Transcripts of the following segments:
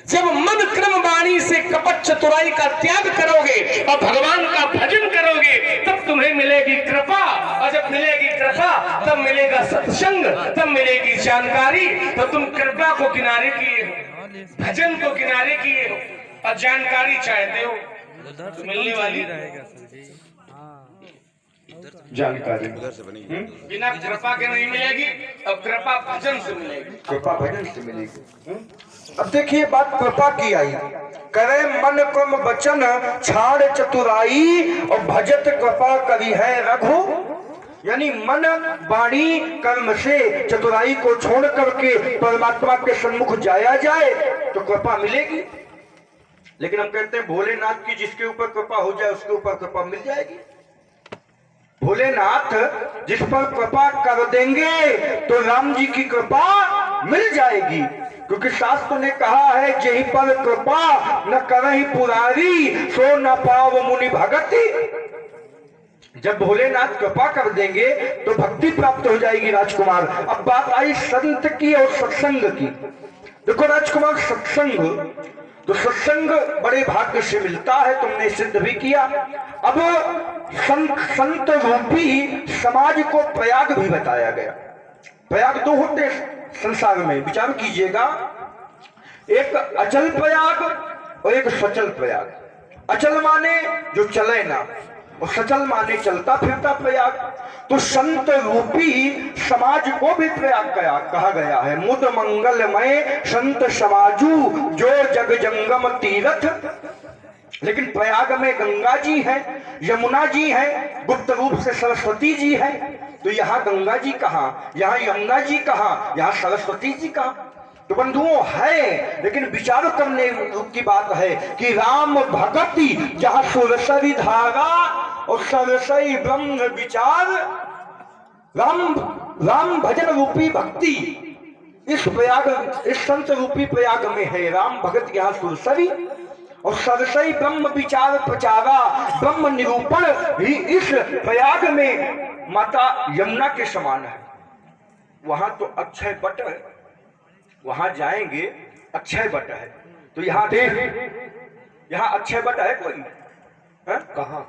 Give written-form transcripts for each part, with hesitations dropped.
जब मन क्रम वाणी से कपट चतुराई का त्याग करोगे और भगवान का भजन करोगे तब तुम्हें मिलेगी कृपा, और जब मिलेगी कृपा तब मिलेगा सत्संग, तब मिलेगी जानकारी। तो तुम कृपा को किनारे किए हो, भजन को किनारे किए हो और जानकारी चाहते हो, तो मिलने वाली जानकारी बिना कृपा के नहीं मिलेगी, और कृपा भजन से मिलेगी, कृपा भजन से मिलेगी। अब देखिए बात कृपा की आई, करे मन क्रम वचन छाड़ चतुराई और भजत कृपा करी है रघु। यानी मन वाणी कर्म से चतुराई को छोड़ करके परमात्मा के सन्मुख जाया जाए तो कृपा मिलेगी। लेकिन हम कहते हैं भोलेनाथ की जिसके ऊपर कृपा हो जाए उसके ऊपर कृपा मिल जाएगी। भोलेनाथ जिस पर कृपा कर देंगे तो राम जी की कृपा मिल जाएगी, क्योंकि शास्त्र ने कहा है जहीं पर कृपा न करहि पुरारी सो न पाव मुनि भगति। जब भोलेनाथ कृपा कर देंगे तो भक्ति प्राप्त हो जाएगी राजकुमार। अब बात आई संत की और सत्संग की। देखो राजकुमार, सत्संग तो सत्संग बड़े भाग्य से मिलता है, तुमने सिद्ध भी किया। अब संत रूपी समाज को प्रयाग भी बताया गया। प्रयाग दो होते संसार में, विचार कीजिएगा, एक अचल प्रयाग और एक सचल प्रयाग। अचल माने जो चले ना, और सचल माने चलता फिरता प्रयाग। तो संत रूपी समाज को भी प्रयाग कहा गया है। मुद मंगलमय संत समाजू जो जग जंगम तीरथ। लेकिन प्रयाग में गंगा जी है, यमुना जी है, गुप्त रूप से सरस्वती जी है। तो यहाँ गंगा जी कहाँ, यहाँ यमुना जी कहाँ, यहाँ सरस्वती जी कहाँ? तो बंधुओं है, लेकिन विचार करने की बात है कि राम भगति जहाँ सुरसरी धारा और सरसई ब्रह्म विचार, राम भजन रूपी भक्ति इस प्रयाग, इस संत रूपी प्रयाग में है। राम भगत यहाँ सुरसरी और सरसई ब्रह्म विचार प्रचारा, ब्रह्म निरूपण ही इस प्रयाग में माता यमुना के समान है। वहां तो अक्षय बट है, वहां जाएंगे अक्षय बट है। तो यहाँ देख, यहाँ अक्षय बट है कोई है? कहाँ?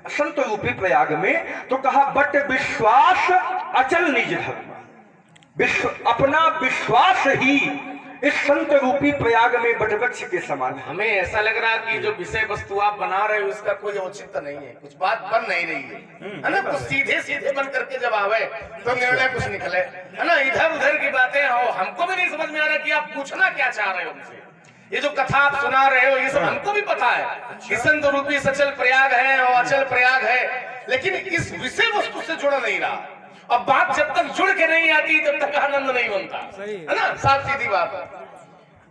संत रूपी प्रयाग में तो कहा बट विश्वास अचल निज धर्म। अपना विश्वास ही इस संत रूपी प्रयाग में बटवृक्ष के समान है। हमें ऐसा लग रहा है कि जो विषय वस्तु आप बना रहे हो उसका कोई औचित्य नहीं है, कुछ बात बन नहीं रही है ना? कुछ सीधे सीधे बन करके जब आवे तो निर्णय कुछ निकले, है ना? इधर उधर की बातें हो, हमको भी नहीं समझ में आ रहा कि आप पूछना क्या चाह रहे हो हमसे। ये जो कथा आप सुना रहे हो ये सब हमको भी पता है कि संत रूपी सचल प्रयाग है और अचल प्रयाग है, लेकिन इस विषय वस्तु से जुड़ा नहीं रहा। अब बात जब तक जुड़ के नहीं आती तब तक आनंद नहीं बनता, है ना? साफ सीधी बात।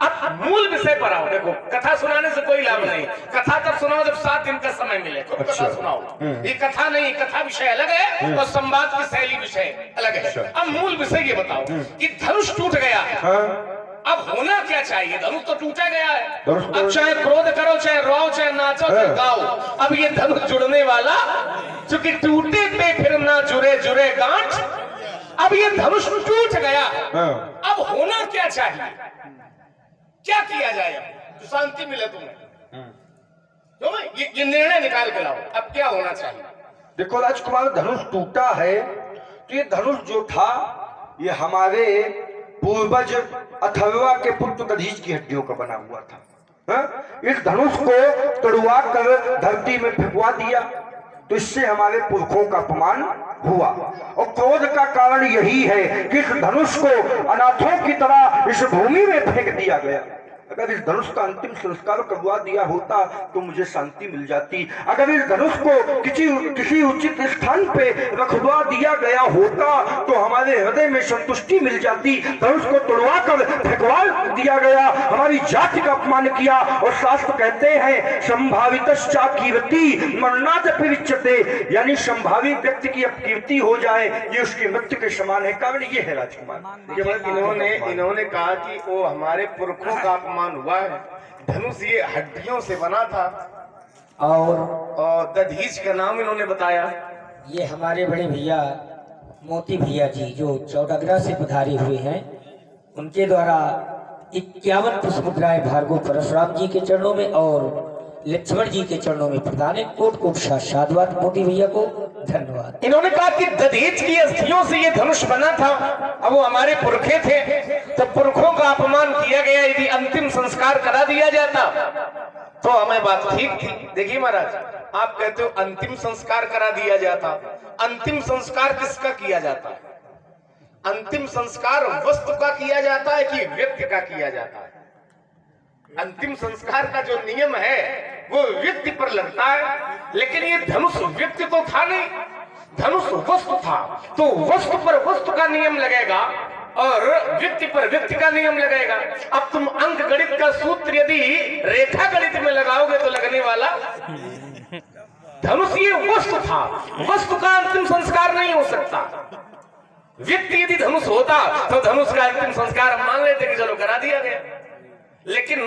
अब मूल विषय पर आओ। देखो, कथा सुनाने से कोई लाभ नहीं। कथा तब सुनाओ जब 7 दिन का समय मिले तो कथा सुनाओ। ये कथा नहीं, कथा विषय अलग है और संवाद की शैली विषय अलग है। अब मूल विषय ये बताओ कि धनुष टूट गया, अब होना क्या चाहिए? धनुष तो टूटा गया है। अब चाहे क्रोध करो, चाहे रो, चाहे नाचो, चाहे गाओ, अब ये धनुष जुड़ने वाला, चूंकि टूटे पे फिर ना जुड़े जुड़े गांठ, अब ये धनुष टूट गया, अब होना क्या चाहिए? क्या किया जाए तो शांति मिले तुम्हें? तो ये निर्णय निकाल के लाओ, अब क्या होना चाहिए? देखो राजकुमार, धनुष टूटा है तो ये धनुष जो था ये हमारे पूर्वज अथर्वा के पुत्र दधीच की हड्डियों का बना हुआ था। इस धनुष को तड़ुआ कर धरती में फेंकवा दिया तो इससे हमारे पुरखों का अपमान हुआ। और क्रोध का कारण यही है कि इस धनुष को अनाथों की तरह इस भूमि में फेंक दिया गया। अगर इस धनुष का अंतिम संस्कार करवा दिया होता तो मुझे शांति मिल जाती। अगर इस धनुष को किसी उचित स्थान पे रखवा दिया गया होता तो हमारे हृदय में संतुष्टि मिल जाती। धनुष को तोड़वा कर फेंकवा दिया गया, हमारी जाति का अपमान किया। और शास्त्र कहते हैं संभावितश्चा कीर्ति मरणादपि विच्यते, यानी संभावित व्यक्ति की अपकीर्ति हो जाए ये उसकी मृत्यु के समान है। कारण ये है राजकुमार, इन्होंने कहा कि वो हमारे पुरखों का अपमान हुआ है। धनुष ये हड्डियों से बना था और दधीच का नाम इन्होंने बताया। ये हमारे बड़े भैया मोती भैया जी जो चौड़ागरा से पधारे हुए हैं, उनके द्वारा 51 पुष्प मुद्राएं भार्गव परशुराम जी के चरणों में और लक्ष्मण जी के चरणों में प्रदान है। कोट कोट साधुवाद मोदी भैया को धन्यवाद। इन्होंने कहा कि दधीच की अस्थियों से ये धनुष बना था, अब वो हमारे पुरखे थे, तो पुरखों का अपमान किया गया, यदि अंतिम संस्कार करा दिया जाता तो हमें बात ठीक थी। देखिए महाराज, आप कहते हो अंतिम संस्कार करा दिया जाता, अंतिम संस्कार किसका किया जाता है? अंतिम संस्कार वस्तु का किया जाता है कि व्यक्ति का किया जाता है? अंतिम संस्कार का जो नियम है वो व्यक्ति पर लगता है, लेकिन ये धनुष व्यक्ति तो था नहीं, धनुष वस्तु था, तो वस्तु पर वस्तु का नियम लगेगा और व्यक्ति पर व्यक्ति का नियम लगेगा। अब तुम अंक गणित का सूत्र यदि रेखा गणित में लगाओगे तो लगने वाला धनुष ये वस्तु था, वस्तु का अंतिम संस्कार नहीं हो सकता। व्यक्ति यदि धनुष होता तो धनुष का अंतिम संस्कार मान लेते कि चलो करा दिया गया, लेकिन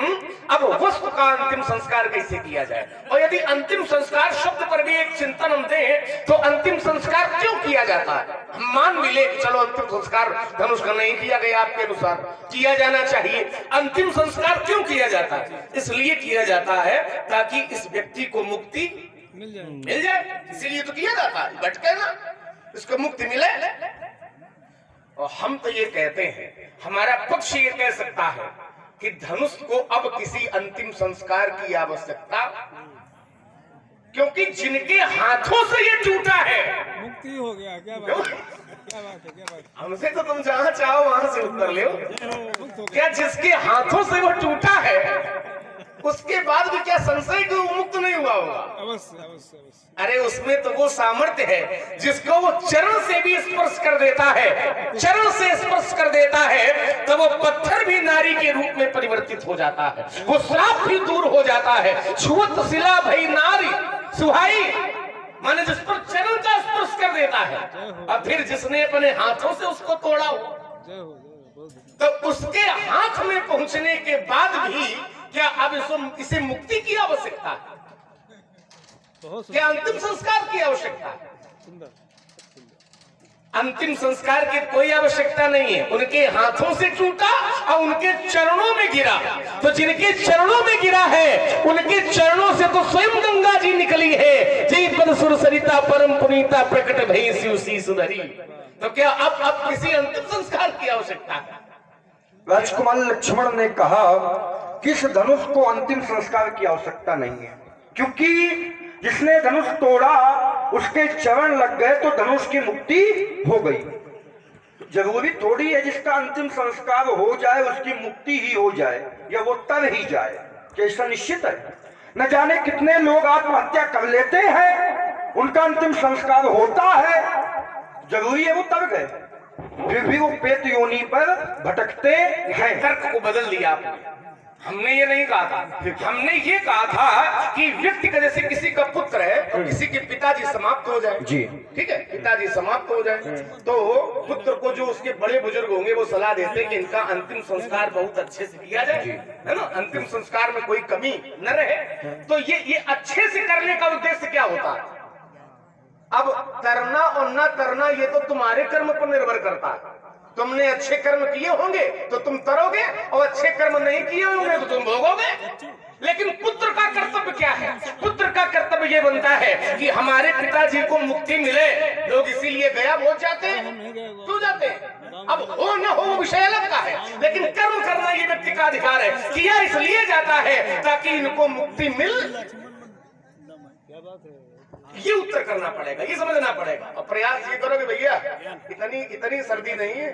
अब वस्तु का अंतिम संस्कार कैसे किया जाए? और यदि अंतिम संस्कार शब्द पर भी एक चिंतन हम दें तो अंतिम संस्कार क्यों किया जाता है? हम मान भी ले चलो अंतिम संस्कार धनुष का नहीं किया गया, आपके अनुसार किया जाना चाहिए, अंतिम संस्कार क्यों किया जाता है? इसलिए किया जाता है ताकि इस व्यक्ति को मुक्ति मिल जाए, इसीलिए तो किया जाता है, भटके ना, इसको मुक्ति मिले। और हम तो ये कहते हैं, हमारा पक्ष ये कह सकता है कि धनुष को अब किसी अंतिम संस्कार की आवश्यकता, क्योंकि जिनके हाथों से ये टूटा है मुक्ति हो गया। क्या बात है, क्या बात है, क्या बात है। हमसे तो तुम जहां चाहो वहां से उत्तर ले। मुक्त हो गया। क्या जिसके हाथों से वो टूटा है उसके बाद भी क्या संशय को मुक्त नहीं हुआ होगा? अवश्य अवश्य अवश्य। अरे उसमें तो वो सामर्थ्य है जिसको वो चरण से भी स्पर्श कर देता है, चरण से स्पर्श कर देता है तो वो पत्थर भी नारी के रूप में परिवर्तित हो जाता है, वो श्राप भी दूर हो जाता है। छुअत शिला भई नारी सुहाई, माने जिस पर चरण का स्पर्श कर देता है, और फिर जिसने अपने हाथों से उसको तोड़ा हो, जय हो बहुत तो उसके हाथ में पहुंचने के बाद भी क्या अब इसे मुक्ति की आवश्यकता है? बहुत क्या अंतिम संस्कार की आवश्यकता है? सुंदर। अंतिम संस्कार की कोई आवश्यकता नहीं है। उनके हाथों से टूटा और उनके चरणों में गिरा, तो जिनके चरणों में गिरा है उनके चरणों से तो स्वयं गंगा जी निकली है। जय पद सुर सरिता परम पुनीता प्रकट भई शिव सी सुधरी। तो क्या अब किसी अंतिम संस्कार की आवश्यकता है? राजकुमार लक्ष्मण ने कहा कि इस धनुष को अंतिम संस्कार की आवश्यकता नहीं है, क्योंकि जिसने धनुष तोड़ा उसके चरण लग गए तो धनुष की मुक्ति हो गई। जरूरी थोड़ी है जिसका अंतिम संस्कार हो जाए उसकी मुक्ति ही हो जाए या वो तर ही जाए, कैसा निश्चित है? न जाने कितने लोग आत्महत्या कर लेते हैं, उनका अंतिम संस्कार होता है, जरूरी है वो तर गए, फिर भी वो पेट योनि पर भटकते हैं। तर्क को बदल दिया आपने। हमने ये नहीं कहा था, हमने ये कहा था कि व्यक्ति का जैसे किसी का पुत्र है तो किसी के पिताजी समाप्त हो जाए, जी ठीक है, पिताजी समाप्त हो जाए तो पुत्र को जो उसके बड़े बुजुर्ग होंगे वो सलाह देते हैं कि इनका अंतिम संस्कार बहुत अच्छे से किया जाए, है ना, अंतिम संस्कार में कोई कमी न रहे। तो ये अच्छे से करने का उद्देश्य क्या होता है? अब करना और न करना ये तो तुम्हारे कर्म पर निर्भर करता है। तुमने अच्छे कर्म किए होंगे तो तुम तरोगे, और अच्छे कर्म नहीं किए होंगे तो तुम भोगोगे। लेकिन पुत्र का कर्तव्य क्या है? पुत्र का कर्तव्य ये बनता है कि हमारे पिताजी को मुक्ति मिले। लोग इसीलिए गया बोल जाते हैं, क्यों जाते हैं? अब हो न हो विषय अलग का है, लेकिन कर्म करना ये व्यक्ति का अधिकार है। किया इसलिए जाता है ताकि इनको मुक्ति मिल, क्या बात है। ये उत्तर करना पड़ेगा, ये समझना पड़ेगा। और प्रयास ये करो कि भैया इतनी सर्दी नहीं है,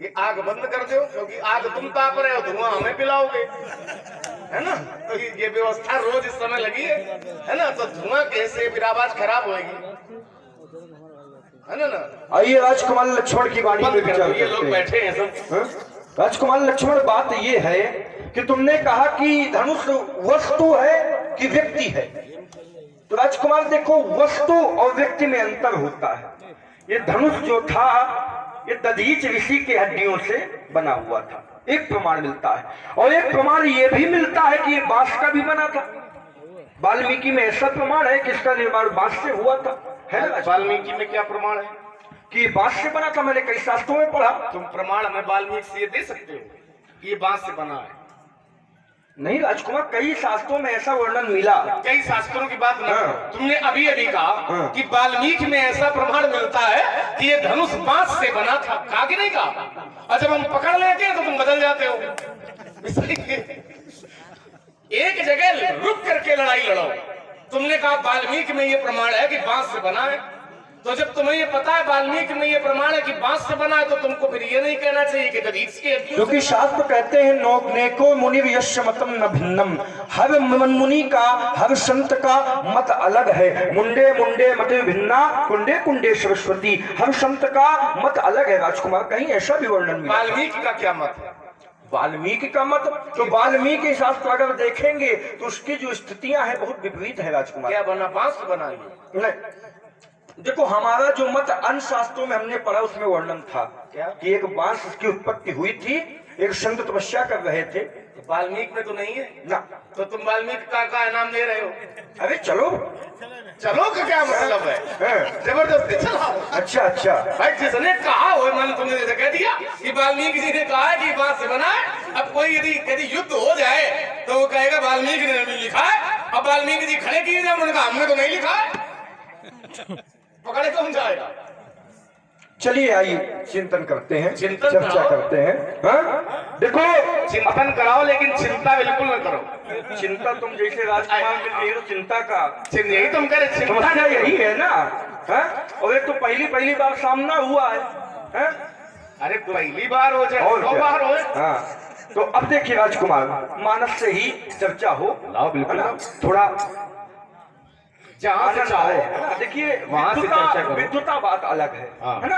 ये आग बंद कर दो, क्योंकि आग तुम ताप रहे हो, धुआं हमें पिलाओगे, है ना। तो ये व्यवस्था रोज इस समय लगी है ना, तो धुआं कैसे फिर आवाज खराब होगी, है ना। आइए राजकुमार लक्ष्मण की वाणी में विचार ये लोग करते बैठे हैं हैं। सब। राजकुमार लक्ष्मण, बात ये है कि तुमने कहा कि धनुष वस्तु है कि व्यक्ति है, तो राजकुमार देखो वस्तु और व्यक्ति में अंतर होता है। ये धनुष जो था ये दधीच ऋषि के हड्डियों से बना हुआ था, एक प्रमाण मिलता है, और एक प्रमाण ये भी मिलता है कि ये बांस का भी बना था। वाल्मीकि में ऐसा प्रमाण है कि इसका निर्माण बांस से हुआ था, है ना। वाल्मीकि में क्या प्रमाण है कि बांस से बना था? मैंने कई शास्त्रों में पढ़ा। तुम प्रमाण हमें वाल्मीकि से ये दे सकते हो कि ये बांस से बना है। नहीं राजकुमार, कई शास्त्रों में ऐसा वर्णन मिला। कई शास्त्रों की बात ना हाँ। करो। तुमने अभी अभी कहा हाँ। कि वाल्मीकि में ऐसा प्रमाण मिलता है कि ये धनुष बांस से बना था। कहा कि नहीं कहा? और जब हम पकड़ लेते हैं तो तुम बदल जाते हो। एक जगह रुक करके लड़ाई लड़ो। तुमने कहा वाल्मीकि में ये प्रमाण है कि बांस से बना है, तो जब तुम्हें ये पता है वाल्मीकि में ये प्रमाण है कि बांस से बना है, तो तुमको फिर ये नहीं कहना चाहिए कि दधीच के क्योंकि शास्त्र कहते हैं नौको मुनि यश मतम न भिन्नम, हर मुनि का, हर संत का मत अलग है। मुंडे मुंडे मत भिन्ना, कुंडे कुंडे सरस्वती, हर संत का मत अलग है। राजकुमार, कहीं ऐसा भी वर्णन मिला? वाल्मीकि का क्या मत है? वाल्मीकि का मत, तो वाल्मीकि शास्त्र अगर देखेंगे तो उसकी जो स्थितियां हैं बहुत विपरीत है राजकुमार। क्या बना? बांस से बना है। नहीं, देखो हमारा जो मत अन्य शास्त्रों में हमने पढ़ा उसमें वर्णन था क्या? कि एक बांस की उत्पत्ति हुई थी, एक संत तपस्या कर रहे थे। वाल्मीकि में तो नहीं है ना, तो तुम वाल्मीकि का इनाम दे रहे हो। अरे चलो चलो का क्या मतलब है? जबरदस्ती चलाओ। अच्छा अच्छा, भाई जिसने कहा हो, मैंने तुमने जैसे कह दिया कि वाल्मीकि जी ने कहा है कि बांस से बना है। अब कोई यदि युद्ध हो जाए तो वो कहेगा वाल्मीकि ने भी लिखा है। अब वाल्मीकि जी खड़े किए जाए, उन्होंने कहा हमने तो नहीं लिखा है। पकड़े कौन जाएगा? चलिए आइए चिंतन करते हैं, चिंतन चर्चा कराओ। करते हैं। हाँ? देखो चिंतन कराओ, लेकिन चिंता बिल्कुल न करो। चिंता तुम जैसे राजकुमार के लिए चिंता का यही तुम कह रहे, चिंता समस्या यही है ना। हाँ? और एक तो पहली बार सामना हुआ है। हाँ? अरे पहली बार हो जाए, और 2 क्या? बार हो। हाँ, तो अब देखिए राजकुमार, मानस से ही चर्चा हो, लाओ बिल्कुल। है ना? थोड़ा जहाँ से आनंद चाहो आए। देखिए वहाँ से चर्चा करो। विद्वता बात अलग है, हाँ। है ना?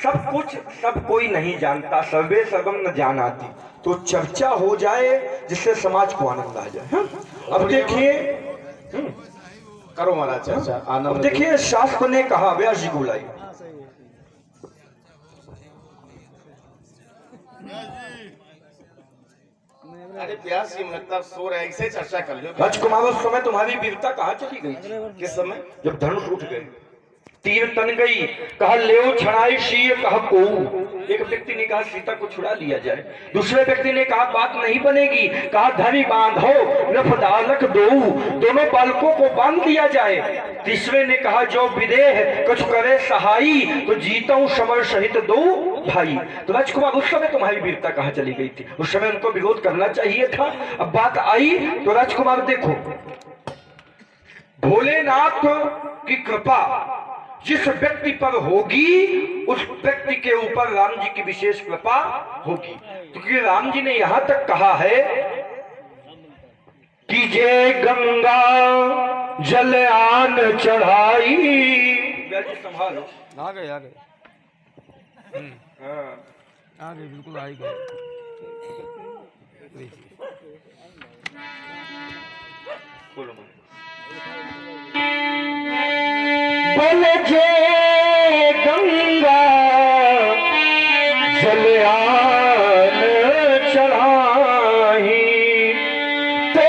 सब कुछ सब कोई नहीं जानता, सर्वे सर्वम न जानाति। तो चर्चा हो जाए जिससे समाज को आनंद आ जाए। हाँ? अब देखिए करो महाराज चर्चा, अब आनंद। देखिए शास्त्र ने कहा, व्यास जी को लाई, अरे व्यास जी लगता सो रहे, ऐसे चर्चा कर लो। राजकुमार उस समय तुम्हारी वीरता कहाँ चली गई थी? किस समय? जब धनुष उठ गए, तीर तन गई, कहा लेओ छड़ाई शीय, कहा को। एक व्यक्ति ने कहा सीता को छुड़ा लिया जाए, दूसरे व्यक्ति ने कहा बात नहीं बनेगी, कहा धरी बांधो नफदालक दो, दोनों बालकों को बांध दिया जाए। तीसरे ने कहा जो विदेह कुछ करे सहाई, तो जीता हूं समर सहित दो भाई। तो राजकुमार उस समय तुम्हारी वीरता कहाँ चली गई थी? उस समय उनको विरोध करना चाहिए था। अब बात आई तो राजकुमार देखो, भोलेनाथ की कृपा जिस व्यक्ति पर होगी उस व्यक्ति के ऊपर राम जी की विशेष कृपा होगी। क्योंकि राम जी ने यहां तक कहा है कि जय गंगा जल आन चढ़ाई। संभालो, आ गए आ गए आ गए, बिल्कुल आ ही गए। बोलो बोले जय गंगा जल आन चढ़ाई, ते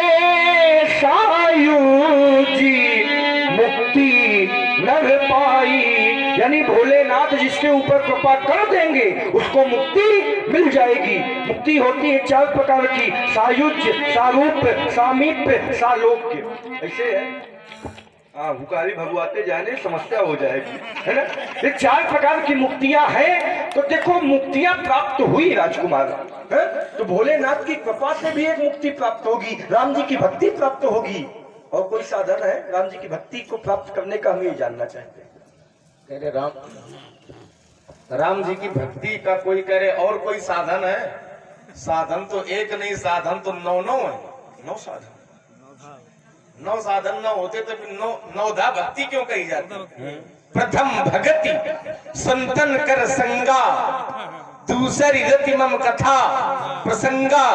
सायुजी मुक्ति नर पाई। यानी भोलेनाथ जिसके ऊपर कृपा कर देंगे उसको मुक्ति मिल जाएगी। मुक्ति होती है 4 प्रकार की, सायुज्य, सारूप, सामीप्य, सालोक्य। ऐसे है, हाँ, हुकारी भगवाते जाने समस्या हो जाएगी, है ना? ये 4 प्रकार की मुक्तियां हैं। तो देखो मुक्तियां प्राप्त हुई राजकुमार, है? तो भोलेनाथ की कृपा से भी एक मुक्ति प्राप्त होगी, राम जी की भक्ति प्राप्त होगी। और कोई साधन है राम जी की भक्ति को प्राप्त करने का? हम ये जानना चाहते हैं। कह रहे राम जी की भक्ति का कोई कह रहे और कोई साधन है? साधन तो एक नहीं, साधन तो 9 है। 9 साधन, 9 साधन न होते तो फिर 9धा भक्ति क्यों कही जाती? प्रथम भगति संतन कर संगा, दूसरी रति मम कथा प्रसंगा,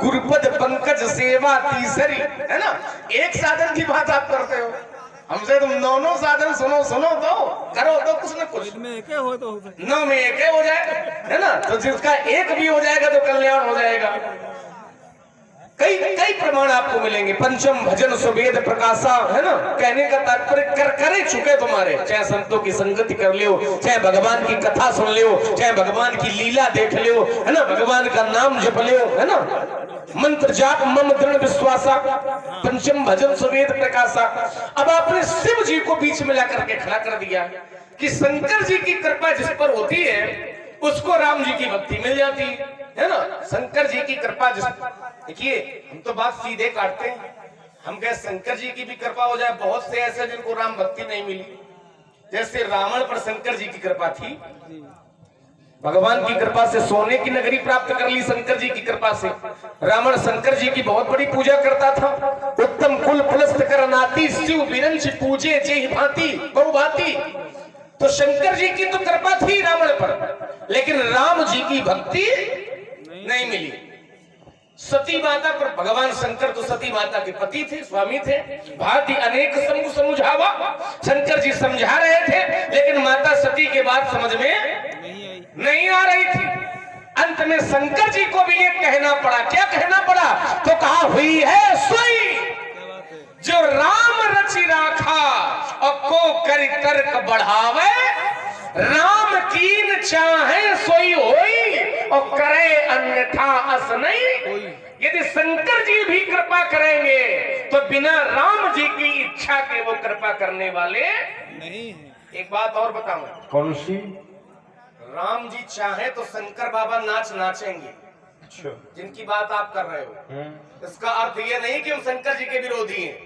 गुरुपद पंकज सेवा तीसरी। है ना? एक साधन की बात आप करते हो, हमसे तुम 9 साधन सुनो तो करो तो कुछ न कुछ। में एक हो तो हो सकता 9 में एक हो जाए, है ना? तो जिसका एक भी हो जाएगा तो कल्याण हो जाएगा। कई कई प्रमाण आपको मिलेंगे। पंचम भजन सुवेद प्रकाशा, है ना, कहने का तात्पर्य कर चुके तुम्हारे, चाहे संतों की संगति कर लियो, चाहे भगवान की कथा सुन लियो, चाहे भगवान की लीला देख लियो, है ना, भगवान का नाम जप लियो, है ना, मंत्र जाप मम दृढ़ विश्वासा, पंचम भजन सुवेद प्रकाशा। अब आपने शिव जी को बीच में ला करके खड़ा कर दिया कि शंकर जी की कृपा जिस पर होती है उसको राम जी की भक्ति मिल जाती है ना। शंकर जी की कृपा जिस, देखिए हम तो बात सीधे काटते हैं, हम कहे शंकर जी की भी कृपा हो जाए। बहुत से ऐसे जिनको राम भक्ति नहीं मिली, जैसे रावण पर शंकर जी की कृपा थी, भगवान की कृपा से सोने की नगरी प्राप्त कर ली शंकर जी की कृपा से। रावण शंकर जी की बहुत बड़ी पूजा करता था। उत्तम कुल पुलस्त कर नाती शिव बिरंच पूजे जे भांति बहुभांति। तो शंकर जी की तो कृपा थी रावण पर, लेकिन राम जी की भक्ति नहीं मिली। सती माता पर भगवान शंकर तो सती माता के पति थे, स्वामी थे। भांति अनेक समझावा, शंकर जी समझा रहे थे, लेकिन माता सती के बात समझ में नहीं आ रही थी। अंत में शंकर जी को भी ये कहना पड़ा। क्या कहना पड़ा? तो कहा हुई है सोई जो राम रचि राखा और को करि तर्क बढ़ावे, राम कीन चाहे सोई होई और करे अन्यथा अस नहीं। यदि शंकर जी भी कृपा करेंगे तो बिना राम जी की इच्छा के वो कृपा करने वाले नहीं है। एक बात और बताऊं, कौन सी? राम जी चाहे तो शंकर बाबा नाच नाचेंगे। अच्छा, जिनकी बात आप कर रहे हो, इसका अर्थ ये नहीं कि हम शंकर जी के विरोधी हैं।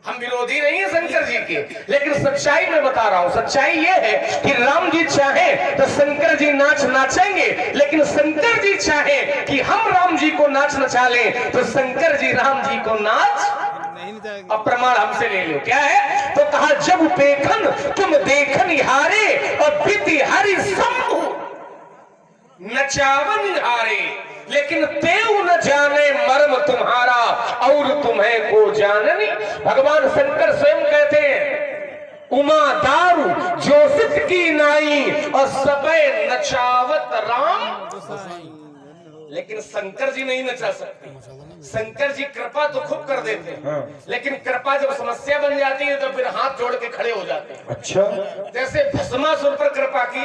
हम विरोधी नहीं है शंकर जी के, लेकिन सच्चाई में बता रहा हूं। सच्चाई ये है कि राम जी चाहे तो शंकर जी नाच नाचेंगे, लेकिन शंकर जी चाहे कि हम राम जी को नाच नचा लें तो शंकर जी राम जी को नाच। अब प्रमाण हमसे ले लो, क्या है? तो कहा जब पेखन तुम देखन हारे और बिति हरि शंभु नचावन हारे, लेकिन तेऊ न जाने मर्म तुम्हारा और तुम्हें को जाननी। भगवान शंकर स्वयं कहते हैं उमा दारू जोशित की नाई और सबे नचावत राम, लेकिन शंकर जी नहीं नचा सकते। शंकर जी कृपा तो खूब कर देते हैं, लेकिन कृपा जब समस्या बन जाती है तो फिर हाथ जोड़ के खड़े हो जाते हैं। अच्छा, जैसे भस्मासुर पर कृपा की।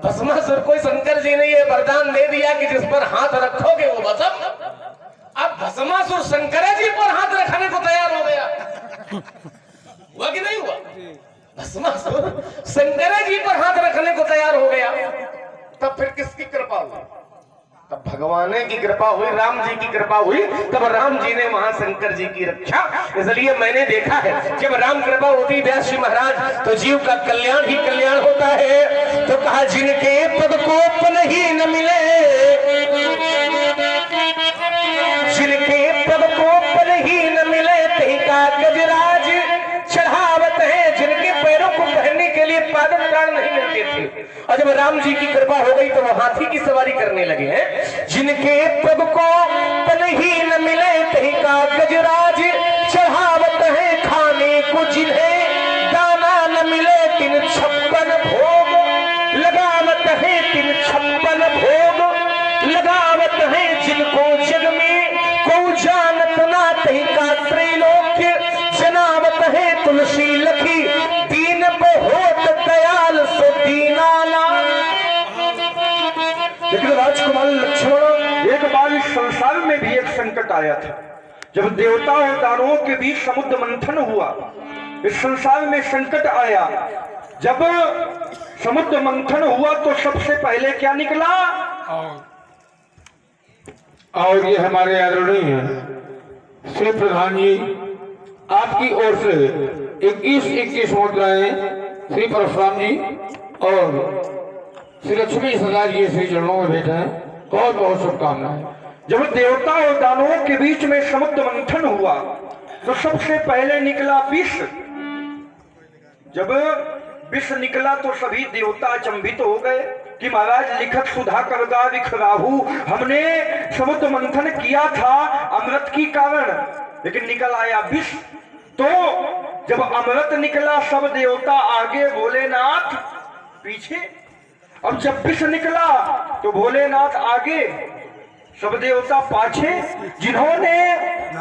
भस्मासुर कोई शंकर जी ने ये वरदान दे दिया कि जिस पर हाथ रखोगे वो भस्म। अब भस्मासुर शंकर जी पर हाथ रखने को तैयार हो गया। हुआ कि नहीं हुआ? भस्मासुर शंकर जी पर हाथ रखने को तैयार हो गया, तब फिर किसकी कृपा हुई? तब भगवान की कृपा हुई, राम जी की कृपा हुई, तब राम जी ने महाशंकर जी की रक्षा। इसलिए मैंने देखा है जब राम कृपा होती व्यास जी महाराज तो जीव का कल्याण ही कल्याण होता है। तो कहा जिनके पद को पन ही न मिले, जिनके पद को पन ही न मिले तही का गजराज चढ़ावत है, जिनके पैरों को पहनने के लिए पादन प्राण नहीं मिलते थे, और जब राम जी की कृपा हो गई तो वो हाथी की सवारी करने लगे हैं। जिनके पग को पन ही न मिले तही का गजराज चढ़ावत है, खाने को जिन्हें दाना न मिले तिन 56 भोग लगावत है, तिन 56 भोग लगावत है, जिनको जग में को जानत ना तही का त्रैलोक्य जनावत है, तुलसी लखी दीन बहुत दयाल सो दीनाला। लेकिन राजकुमार लक्ष्मण, एक बार इस संसार में भी एक संकट आया था। जब देवता और दानवों के बीच समुद्र मंथन हुआ, इस संसार में संकट आया। जब समुद्र मंथन हुआ तो सबसे पहले क्या निकला? और ये हमारे आदरणीय श्री प्रधान जी आपकी ओर से 21 मुद्राएं श्री परशुराम जी और श्री लक्ष्मी सरदार जी श्री चरणों में भेंट है। बहुत बहुत शुभकामनाएं। जब देवता और दानवों के बीच में समुद्र मंथन हुआ तो सबसे पहले निकला विष। जब विष निकला तो सभी देवता अचंभित हो गए कि महाराज लिखत सुधा करदा विखराहू, हमने समुद्र मंथन किया था अमृत की कारण, लेकिन निकल आया विष। तो जब अमृत निकला सब देवता आगे, भोलेनाथ पीछे। अब जब विष निकला तो भोलेनाथ आगे, सब देवता पाछे, जिन्होंने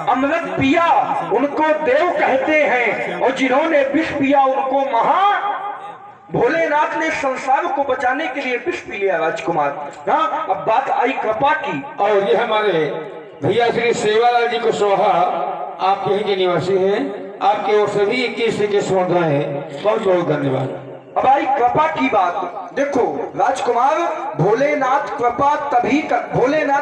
अमृत पिया उनको देव कहते हैं और जिन्होंने विष पिया उनको महा। भोलेनाथ ने संसार को बचाने के लिए विष पी लिया राजकुमार। हाँ, अब बात आई कृपा की। और ये हमारे भैया श्री सेवालाल जी कुशवाहा आप यहीं के निवासी हैं, आपके ओर से भी 21 मुद्राएं, बहुत बहुत धन्यवाद। अब आई कृपा की बात। देखो राजकुमार, भोलेनाथ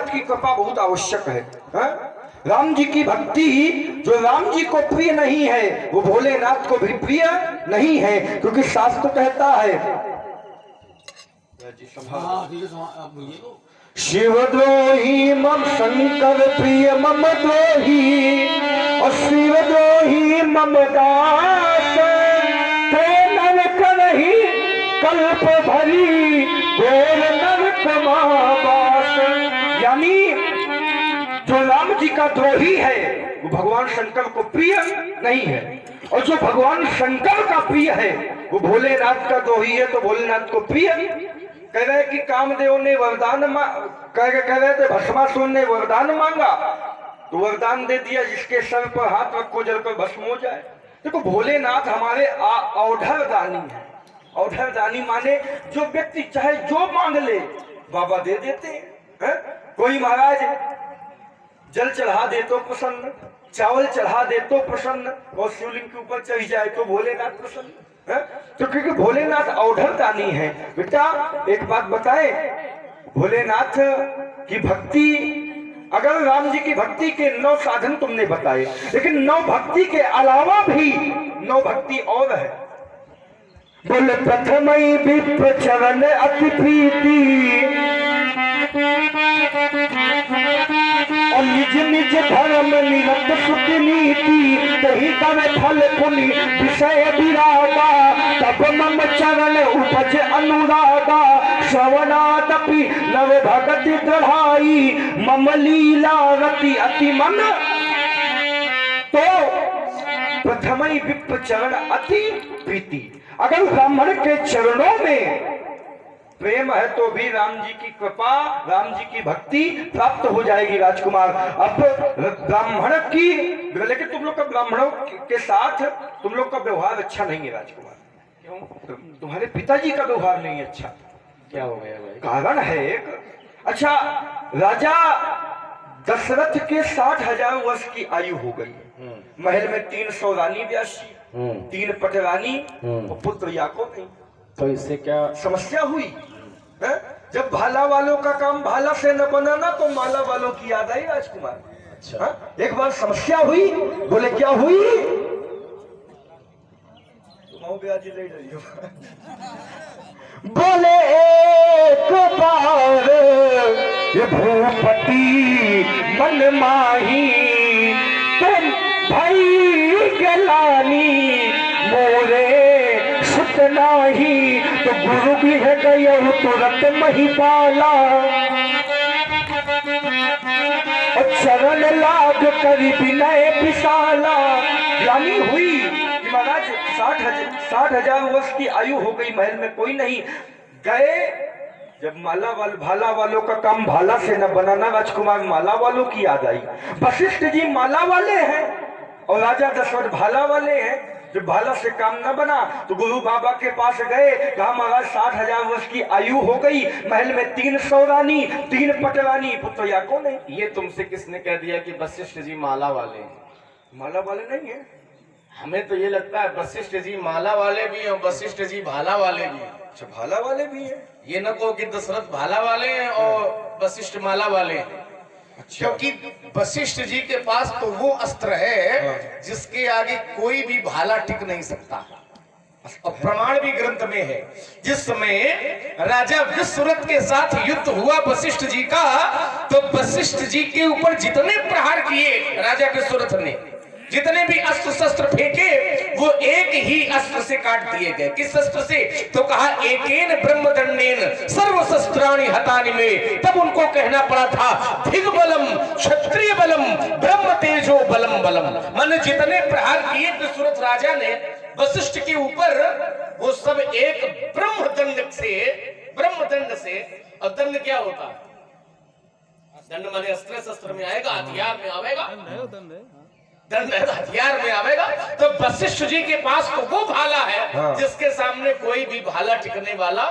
की कृपा बहुत आवश्यक है, हाँ? राम जी की भक्ति जो राम जी को प्रिय नहीं है वो भोलेनाथ को भी प्रिय नहीं है, क्योंकि शास्त्र कहता है शिवद्रोही मम शंकर प्रिय मम द्रोही और शिवद्रोही मम दास नरक नहीं कल्प भरी घोर नरक मावास। यानी जो राम जी का द्रोही है वो भगवान शंकर को प्रिय नहीं है, और जो भगवान शंकर का प्रिय है वो भोलेनाथ का द्रोही है, तो भोलेनाथ को प्रिय। कह रहे कि कामदेव ने वरदान कह रहे थे भस्मासुर ने वरदान मांगा तो वरदान दे दिया, जिसके सर पर हाथ रखो जलकर भस्म हो जाए। देखो भोलेनाथ हमारे औढ़र दानी है। औढ़र दानी माने जो व्यक्ति चाहे जो मांग ले बाबा दे देते हैं। कोई महाराज जल चढ़ा दे तो प्रसन्न, चावल चढ़ा दे तो प्रसन्न, और शिवलिंग के ऊपर चढ़ जाए तो भोलेनाथ प्रसन्न है। तो क्योंकि भोलेनाथ औढ़र दानी है। बेटा एक बात बताए, भोलेनाथ की भक्ति, अगर राम जी की भक्ति के 9 साधन तुमने बताए, लेकिन 9 भक्ति के अलावा भी 9 भक्ति और है। बोले प्रथम विप्र चरण अति प्रीति और निज निज धर्म निरत सुख नीति, तही तब फल पुनि विषय विरागा, तब मम चरण उपज अनुरागा, श्रवणादपि नव भगति दृढ़ाई, मम लीला रति अति मन। तो प्रथम विप्र चरण अति प्रीति, अगर ब्राह्मण के चरणों में प्रेम है तो भी राम जी की कृपा, राम जी की भक्ति प्राप्त हो जाएगी राजकुमार। अब ब्राह्मण की, लेकिन तुम लोग का ब्राह्मणों के साथ तुम लोग का व्यवहार अच्छा नहीं है राजकुमार। क्यों? तुम्हारे पिताजी का व्यवहार नहीं अच्छा। क्या हो गया भाई? कारण है एक। अच्छा, राजा दशरथ के 60,000 वर्ष की आयु हो गई। महल में 300 रानी व्यासी, 3 पटरानी और पुत्र याकूब नहीं। तो इससे क्या समस्या हुई है? जब भाला वालों का काम भाला से न बनाना तो माला वालों की याद आई राजकुमार। अच्छा। है? एक बार समस्या हुई। बोले क्या हुई? ले रही हो। बोले एक बार ये भूपति मन माही, तुम भाई गलानी मोरे सुत नाही, तो गुरु भी है गया तुरंत महिपाला, और चरण लाग करी विनय विशाला। यानी हुई कि महाराज 60,000 वर्ष की आयु हो गई, महल में कोई नहीं। गए जब भाला वालों का काम भाला से न बनाना, राजकुमार माला वालों की याद आई। वशिष्ठ जी माला वाले हैं और राजा दशरथ भाला वाले हैं। जब भाला से काम न बना तो गुरु बाबा के पास गए, कहा महाराज 60,000 वर्ष की आयु हो गई, महल में 300 रानी, 3 पटरानी, पुत्र या कौन है? ये तुमसे किसने कह दिया कि वशिष्ठ जी माला वाले हैं? माला वाले नहीं है। हमें तो ये लगता है वशिष्ठ जी माला वाले भी हैं और वशिष्ठ जी भाला वाले भी हैं। अच्छा, भाला वाले भी है। ये न कहो कि दशरथ भाला वाले हैं और वशिष्ठ माला वाले हैं। अच्छा। क्योंकि वशिष्ठ जी के पास तो वो अस्त्र है जिसके आगे कोई भी भाला टिक नहीं सकता, और प्रमाण भी ग्रंथ में है। जिस समय राजा विश्वरथ के साथ युद्ध हुआ वशिष्ठ जी का, तो वशिष्ठ जी के ऊपर जितने प्रहार किए राजा विश्वरथ ने, जितने भी अस्त्र शस्त्र फेंके, वो एक ही अस्त्र से काट दिए गए। किस अस्त्र से? तो कहा एकेन ब्रह्मदंडेन सर्व शस्त्राणि हतानि में। तब उनको कहना पड़ा था दिग्बलम क्षत्रिय बलम ब्रह्म तेजो बलम बलम। मन जितने प्रहार किए विश्वरथ राजा ने वशिष्ठ के ऊपर, वो सब एक ब्रह्मदंड से। और दंड क्या होता है? दंड माने अस्त्र शस्त्र में आएगा, हथियार में आवेगा, दंड है दंड हथियार में आवेगा। तो वशिष्ठ जी के पास तो वो भाला है हाँ। जिसके सामने कोई भी भाला टिकने वाला।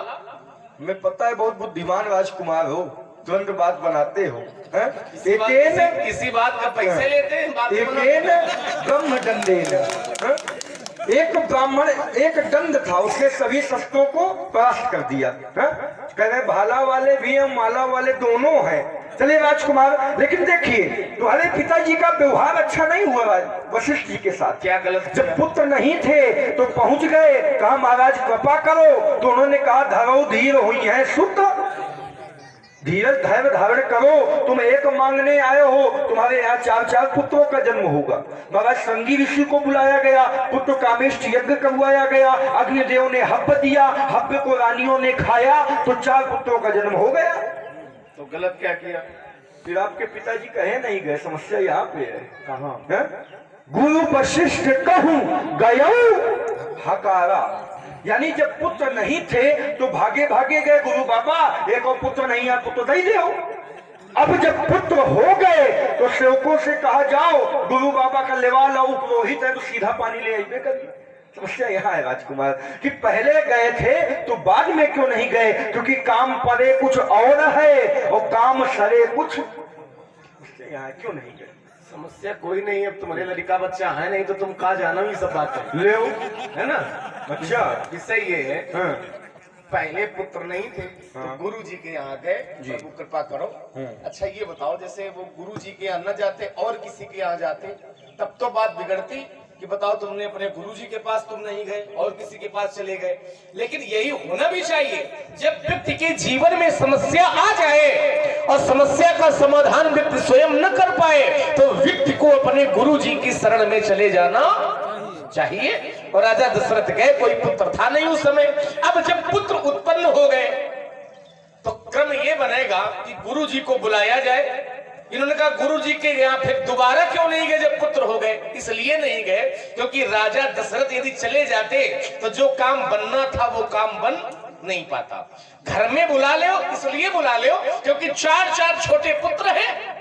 मैं पता है बहुत बुद्धिमान राजकुमार हो, तुरंत बात बनाते हो, हैं? किसी बात का पैसे लेते हैं, बात एकेन ब्रह्म दंडेन, हैं? एक ब्राह्मण एक दंड था, उसने सभी शस्त्रों को परास्त कर दिया, हैं? कह रहे भाला वाले भी हैं, माला वाले दोनों हैं। चलिए राजकुमार, लेकिन देखिए तुम्हारे पिताजी का व्यवहार अच्छा नहीं हुआ वशिष्ठ जी के साथ। क्या गलत? जब पुत्र नहीं थे तो पहुंच गए, कहा महाराज कृपा करो, तो उन्होंने कहा धरो धीर हुई है शुद्ध, धीरज धैर्य धारण करो, तुम एक मांगने आए हो, तुम्हारे यहाँ 4 पुत्रों का जन्म होगा। महाराज संगी ऋषि को बुलाया गया, पुत्र कामेष्ट यज्ञ करवाया गया, अग्निदेव ने हव्य दिया, हव्य को रानियों ने खाया, तो 4 पुत्रों का जन्म हो गया। तो गलत क्या किया? फिर आपके पिताजी कहे नहीं गए, समस्या यहाँ पे है। कहाँ? गुरु वशिष्ठ कहूं गयौ हकारा, यानी जब पुत्र नहीं थे तो भागे भागे गए गुरु बाबा, एक और पुत्र नहीं है, पुत्र दे दो। अब जब पुत्र हो गए तो सेवकों से कहा जाओ गुरु बाबा का लेवा लाओ, पुरोहित है तो सीधा पानी ले आइए करिए। समस्या यहाँ है राजकुमार कि पहले गए थे तो बाद में क्यों नहीं गए, क्योंकि काम परे कुछ और है और काम सरे कुछ, यहाँ क्यों नहीं गए? समस्या कोई नहीं है, तुम्हारे लड़का बच्चा है नहीं तो तुम कहा जाना ही सब बात ले है ना। अच्छा विषय ये है, हाँ। पहले पुत्र नहीं थे तो गुरु जी के यहाँ गए, प्रभु कृपा करो। अच्छा ये बताओ, जैसे वो गुरु जी के यहाँ न जाते और किसी के यहाँ जाते तब तो बात बिगड़ती कि बताओ तुमने अपने गुरु जी के पास तुम नहीं गए और किसी के पास चले गए। लेकिन यही होना भी चाहिए, जब व्यक्ति के जीवन में समस्या आ जाए और समस्या का समाधान व्यक्ति स्वयं न कर पाए तो व्यक्ति को अपने गुरु जी की शरण में चले जाना चाहिए। और राजा दशरथ गए, कोई पुत्र था नहीं उस समय। अब जब पुत्र उत्पन्न हो गए तो क्रम ये बनेगा कि गुरु जी को बुलाया जाए। इन्होंने कहा गुरु जी के यहाँ फिर दोबारा क्यों नहीं गए जब पुत्र हो गए? इसलिए नहीं गए क्योंकि राजा दशरथ यदि चले जाते तो जो काम बनना था वो काम बन नहीं पाता। घर में बुला ले, इसलिए बुला ले क्योंकि 4 छोटे पुत्र हैं।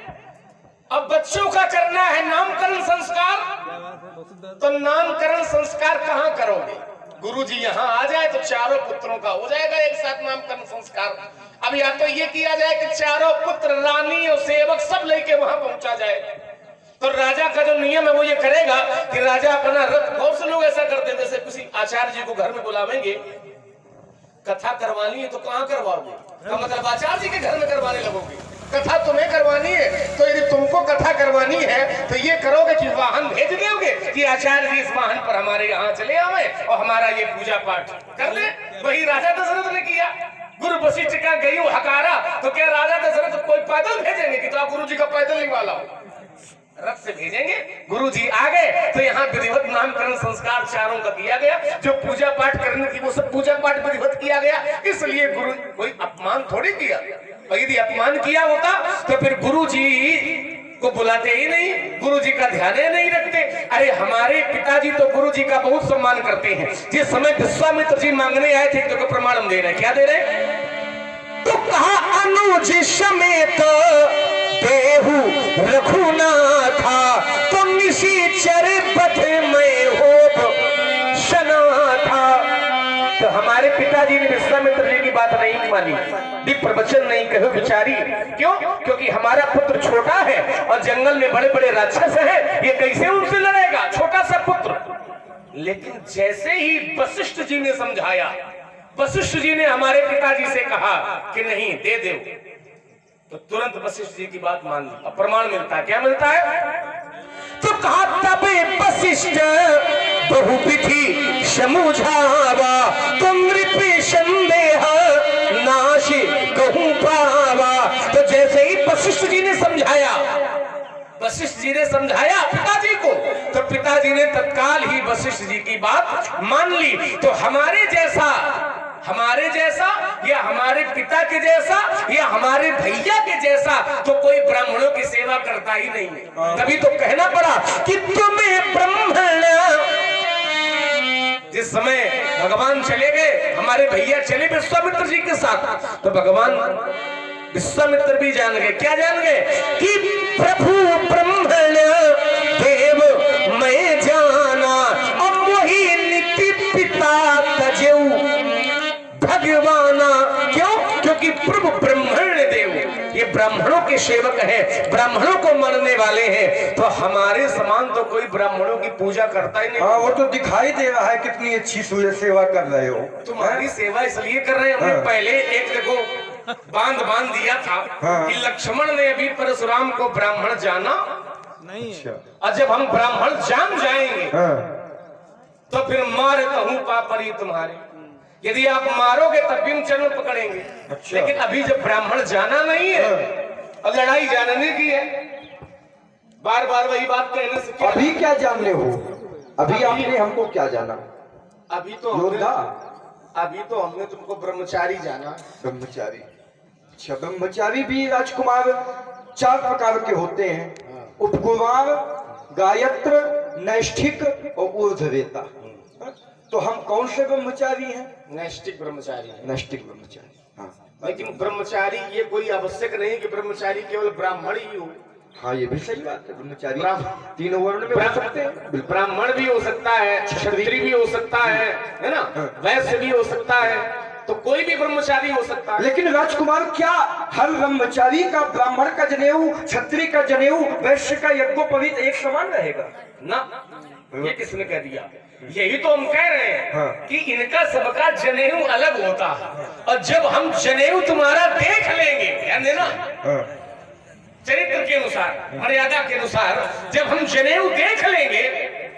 अब बच्चों का करना है नामकरण संस्कार, तो नामकरण संस्कार कहाँ करोगे? गुरु जी यहाँ आ जाए तो 4 पुत्रों का हो जाएगा एक साथ नामकरण संस्कार। अब या तो ये किया जाए कि 4 पुत्र, रानी और सेवक सब लेके वहां पहुंचा जाए। तो राजा का जो नियम है वो ये करेगा कि राजा अपना रथ, बहुत से लोग ऐसा करते हैं जैसे किसी आचार्य जी को घर में बुलावेंगे, कथा करवानी है तो कहाँ करवाओगे? तो मतलब आचार्य जी के घर में करवाने लगोगे। कथा तुम्हें करवानी है तो यदि तुमको कथा करवानी है तो ये करोगे कि वाहन भेज दोगे कि आचार्य जी इस वाहन पर हमारे यहाँ चले आवे और हमारा ये पूजा पाठ कर ले। वही राजा दशरथ ने किया। गुरु वशिष्ठ का गई हकारा, तो क्या राजा दशरथ कोई पैदल भेजेंगे कि तो गुरु जी का पैदल नहीं वाला हो? रथ से भेजेंगे। गुरु जी आ गए तो यहाँ विधिवत नामकरण संस्कार 4 का किया गया। जो पूजा पाठ करने की वो सब पूजा पाठ विधिवत किया गया। इसलिए गुरु कोई अपमान थोड़ी किया, और यदि अपमान किया होता तो फिर गुरु जी को बुलाते ही नहीं, गुरु जी का ध्यान ही नहीं रखते। अरे हमारे पिताजी तो गुरु जी का बहुत सम्मान करते हैं। जिस समय विश्वामित्र जी मांगने आए थे तो प्रमाण हम दे रहे हैं, क्या दे रहे हैं? तो कहा अनुज समेत देहु रघुनाथा, तो निशिचर पथ में हो शना था। तो हमारे पिताजी ने विश्वामित्र जी की बात नहीं मानी, दिव्य प्रवचन नहीं कहे विचारी। क्यों? क्योंकि हमारा पुत्र छोटा है और जंगल में बड़े बड़े राक्षस हैं, ये कैसे उनसे लड़ेगा, छोटा सा पुत्र। लेकिन जैसे ही वशिष्ठ जी ने समझाया, वशिष्ठ जी ने हमारे पिताजी से कहा कि नहीं दे दो, तो तुरंत वशिष्ठ जी की बात मान ली। अब प्रमाण मिलता है, क्या मिलता है? तो कहा तबे वशिष्ठ बहुविधि समझावा, तुम नृपे संदेह नाश कहूं पावा। तो जैसे ही वशिष्ठ जी ने समझाया, वशिष्ठ जी ने समझाया पिताजी को, तो पिताजी ने तत्काल ही वशिष्ठ जी की बात मान ली। तो हमारे जैसा या हमारे पिता के जैसा या हमारे भैया के जैसा तो कोई ब्राह्मणों की सेवा करता ही नहीं है। तभी तो कहना पड़ा कि तुम्हें ब्राह्मण। जिस समय भगवान चले गए, हमारे भैया चले विश्वामित्र जी के साथ, तो भगवान विश्वामित्र भी जान गए। क्या जान गए? कि प्रभु ब्रह्मण देव मैं जाना, अब वही नीति पिता तजेऊ भगवाना। क्यों? क्योंकि प्रभु ब्रह्मण देव, ये ब्राह्मणों के सेवक हैं, ब्राह्मणों को मानने वाले हैं। तो हमारे समान तो कोई ब्राह्मणों की पूजा करता ही नहीं। हाँ, वो तो दिखाई दे रहा है कितनी अच्छी सेवा कर रहे हो। तुम्हारी सेवा इसलिए कर रहे हैं। हमने पहले एक देखो बांध दिया था कि लक्ष्मण ने अभी परशुराम को ब्राह्मण जाना नहीं है। और जब हम ब्राह्मण जान जाएंगे तो फिर मार कहूं पापरी तुम्हारे। यदि आप मारोगे तब भी हम चरण पकड़ेंगे। लेकिन अभी जब ब्राह्मण जाना नहीं है और लड़ाई जानने की है, बार बार वही बात कहने से क्या? अभी क्या जानने हो? अभी आपने हमको क्या जाना? अभी तो हमने तुमको ब्रह्मचारी जाना। ब्रह्मचारी? अच्छा, ब्रह्मचारी भी राजकुमार 4 प्रकार के होते हैं। उपकुमार, गायत्र, नैष्ठिक और ऊर्ध्वरेता। तो हम कौन से ब्रह्मचारी हैं? नैष्ठिक ब्रह्मचारी है। नैष्ठिक ब्रह्मचारी। हाँ, लेकिन ब्रह्मचारी ये कोई आवश्यक नहीं कि ब्रह्मचारी केवल ब्राह्मण ही हो। हाँ, ये भी सही बात है। ब्रह्मचारी 3 वर्ण में हो सकते हैं। ब्राह्मण भी हो सकता है, क्षत्रिय भी हो सकता है ना, वैश्य भी हो सकता है, तो कोई भी ब्रह्मचारी हो सकता है। लेकिन राजकुमार, क्या हर ब्रह्मचारी का ब्राह्मण का जनेऊ, क्षत्रिय का जनेऊ, वैश्य का यज्ञोपवीत एक समान रहेगा ना? ये किसने कह दिया? यही तो हम कह रहे हैं कि इनका सबका जनेऊ अलग होता है। और जब हम जनेऊ तुम्हारा देख लेंगे, ध्यान देना, चरित्र के अनुसार, मर्यादा के अनुसार, जब हम जनेऊ देख लेंगे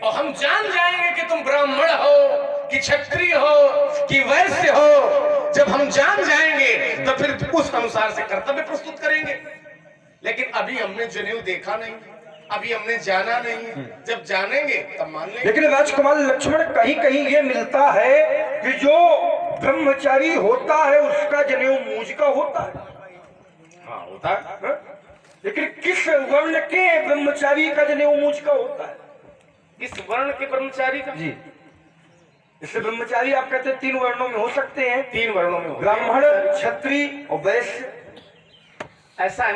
और हम जान जाएंगे कि तुम ब्राह्मण हो कि क्षत्रिय हो कि वैश्य हो, जब हम जान जाएंगे तो फिर उस अनुसार से कर्तव्य प्रस्तुत करेंगे। लेकिन अभी हमने जनेऊ देखा नहीं, अभी हमने जाना नहीं। जब जानेंगे तब मान लेंगे। लेकिन राजकुमार लक्ष्मण, कहीं कहीं ये मिलता है कि जो ब्रह्मचारी होता है उसका जनेऊ मूंज का होता है। हाँ, होता है। लेकिन किस वर्ण के ब्रह्मचारी का जनेऊ मूंज का होता है? किस वर्ण के ब्रह्मचारी का? जी, इससे ब्रह्मचारी आप कहते हैं 3 वर्णों में हो सकते हैं। 3 वर्णों में हो। ब्राह्मण, क्षत्रिय और वैश्य। ऐसा है।